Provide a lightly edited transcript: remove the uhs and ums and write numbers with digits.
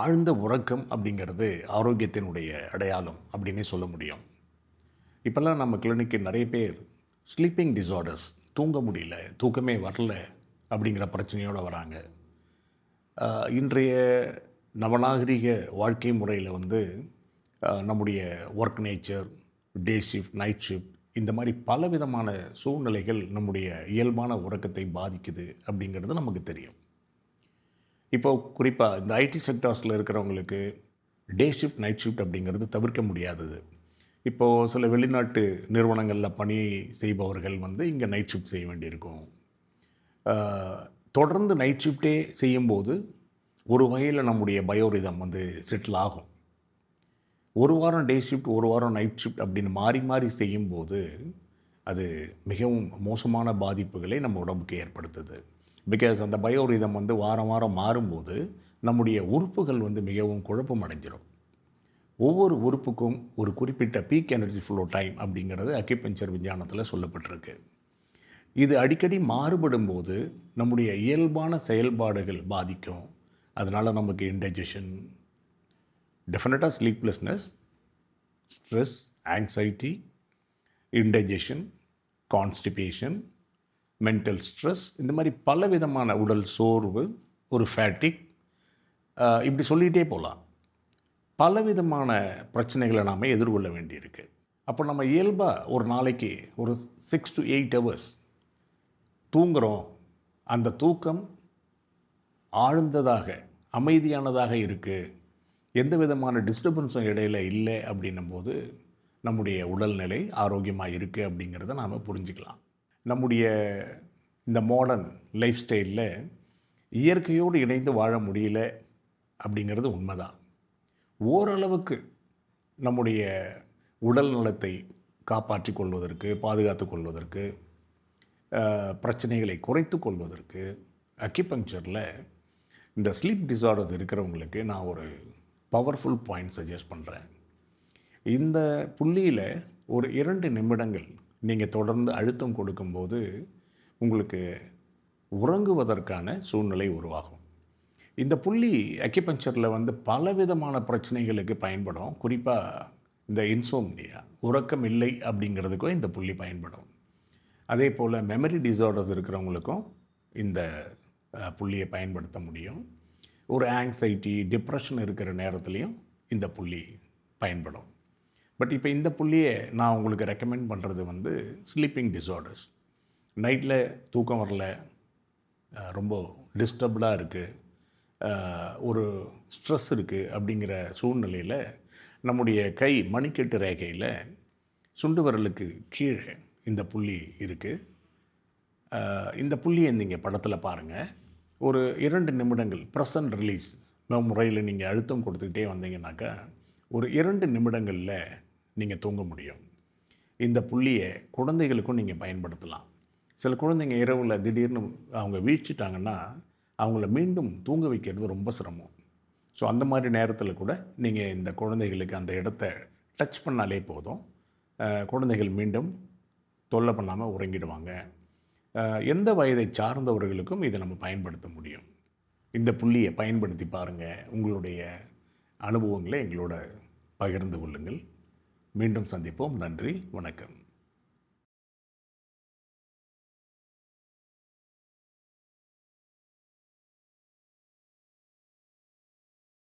ஆழ்ந்த உறக்கம் அப்படிங்கிறது ஆரோக்கியத்தினுடைய அடையாளம் அப்படின்னே சொல்ல முடியும். இப்போல்லாம் நம்ம கிளினிக்கு நிறைய பேர் ஸ்லீப்பிங் டிஸார்டர்ஸ், தூங்க முடியல, தூக்கமே வரல அப்படிங்கிற பிரச்சனையோடு வராங்க. இன்றைய நவநாகரிக வாழ்க்கை முறையில் நம்முடைய work nature, day shift, night shift இந்த மாதிரி பலவிதமான சூழ்நிலைகள் நம்முடைய இயல்பான உறக்கத்தை பாதிக்குது அப்படிங்கிறது நமக்கு தெரியும். இப்போ குறிப்பாக இந்த ஐடி செக்டார்ஸில் இருக்கிறவங்களுக்கு டே ஷிஃப்ட், நைட் ஷிஃப்ட் அப்படிங்கிறது தவிர்க்க முடியாதது. இப்போது சில வெளிநாட்டு நிறுவனங்களில் பணி செய்பவர்கள் இங்கே நைட் ஷிஃப்ட் செய்ய வேண்டியிருக்கும். தொடர்ந்து நைட் ஷிஃப்டே செய்யும்போது ஒரு வகையில் நம்முடைய பயோரிதம் செட்டில் ஆகும். ஒரு வாரம் டே ஷிஃப்ட், ஒரு வாரம் நைட் ஷிஃப்ட் அப்படின்னு மாறி மாறி செய்யும்போது அது மிகவும் மோசமான பாதிப்புகளை நம்ம உடம்புக்கு ஏற்படுத்துது. பிகாஸ் அந்த பயோரிதம் வாரம் வாரம் மாறும்போது நம்முடைய உறுப்புகள் மிகவும் குழப்பம் அடைஞ்சிடும். ஒவ்வொரு உறுப்புக்கும் ஒரு குறிப்பிட்ட பீக் எனர்ஜி ஃப்ளோ டைம் அப்படிங்கிறது அக்யூபஞ்சர் விஞ்ஞானத்தில் சொல்லப்பட்டிருக்கு. இது அடிக்கடி மாறுபடும் போது நம்முடைய இயல்பான செயல்பாடுகள் பாதிக்கும். அதனால் நமக்கு இன்டைஜஷன், டெஃபினட்டாக sleeplessness, stress, anxiety, indigestion, constipation, mental stress, இந்த மாதிரி பலவிதமான உடல் சோர்வு, ஒரு ஃபேட்டிக், இப்படி சொல்லிகிட்டே போகலாம். பலவிதமான பிரச்சனைகளை நாம் எதிர்கொள்ள வேண்டியிருக்கு. அப்போ நம்ம இயல்பாக ஒரு நாளைக்கு ஒரு 6 to 8 hours தூங்குகிறோம். அந்த தூக்கம் ஆழ்ந்ததாக, அமைதியானதாக இருக்குது, எந்த விதமான டிஸ்டர்பன்ஸும் இடையில் இல்லை அப்படின்னும்போது நம்முடைய உடல்நிலை ஆரோக்கியமாக இருக்குது அப்படிங்கிறத நாம் புரிஞ்சுக்கலாம். நம்முடைய இந்த மாடர்ன் லைஃப் ஸ்டைலில் இயற்கையோடு இணைந்து வாழ முடியல அப்படிங்கிறது உண்மைதான். ஓரளவுக்கு நம்முடைய உடல் நலத்தை காப்பாற்றி கொள்வதற்கு, பாதுகாத்து கொள்வதற்கு, பிரச்சனைகளை குறைத்து கொள்வதற்கு அக்யூபங்க்சரில் இந்த ஸ்லீப் டிஸார்டர்ஸ் இருக்கிறவங்களுக்கு நான் ஒரு பவர்ஃபுல் பாயிண்ட் சஜஸ்ட் பண்ணுறேன். இந்த புள்ளியில் ஒரு 2 நிமிடங்கள் நீங்கள் தொடர்ந்து அழுத்தம் கொடுக்கும்போது உங்களுக்கு உறங்குவதற்கான சூழ்நிலை உருவாகும். இந்த புள்ளி அக்யூபங்க்சரில் பலவிதமான பிரச்சனைகளுக்கு பயன்படும். குறிப்பாக இந்த இன்சோம்னியா, உறக்கம் இல்லை அப்படிங்கிறதுக்கும் இந்த புள்ளி பயன்படும். அதே போல் மெமரி டிஸார்டர்ஸ் இருக்கிறவங்களுக்கும் இந்த புள்ளியை பயன்படுத்த முடியும். ஒரு ஆங்ஸைட்டி, டிப்ரெஷன் இருக்கிற நேரத்துலையும் இந்த புள்ளி பயன்படும். பட் இப்போ இந்த புள்ளியை நான் உங்களுக்கு ரெக்கமெண்ட் பண்ணுறது ஸ்லீப்பிங் டிஸார்டர்ஸ். நைட்டில் தூக்கம் வரல, ரொம்ப டிஸ்டர்ப்டாக இருக்குது, ஒரு ஸ்ட்ரெஸ் இருக்குது அப்படிங்கிற சூழ்நிலையில் நம்முடைய கை மணிக்கட்டு ரேகையில் சுண்டு விரலுக்கு கீழே இந்த புள்ளி இருக்குது. இந்த புள்ளியை நீங்கள் படத்தில் பாருங்கள். ஒரு 2 நிமிடங்கள் ப்ரெஸ் அண்ட் ரிலீஸ் முறையில் நீங்கள் அழுத்தம் கொடுத்துக்கிட்டே வந்தீங்கன்னாக்கா ஒரு 2 நிமிடங்களில் நீங்கள் தூங்க முடியும். இந்த புள்ளியை குழந்தைகளுக்கும் நீங்கள் பயன்படுத்தலாம். சில குழந்தைங்க இரவில் திடீர்னு அவங்க வீழ்ச்சிட்டாங்கன்னா அவங்கள மீண்டும் தூங்க வைக்கிறது ரொம்ப சிரமம். ஸோ அந்த மாதிரி நேரத்தில் கூட நீங்கள் இந்த குழந்தைகளுக்கு அந்த இடத்த டச் பண்ணாலே போதும், குழந்தைகள் மீண்டும் தொல்லை பண்ணாமல் உறங்கிடுவாங்க. எந்த வயதை சார்ந்தவர்களுக்கும் இதை நம்ம பயன்படுத்த முடியும். இந்த புள்ளியை பயன்படுத்தி பாருங்கள். உங்களுடைய அனுபவங்களை எங்களோட பகிர்ந்து கொள்ளுங்கள். மீண்டும் சந்திப்போம். நன்றி, வணக்கம்.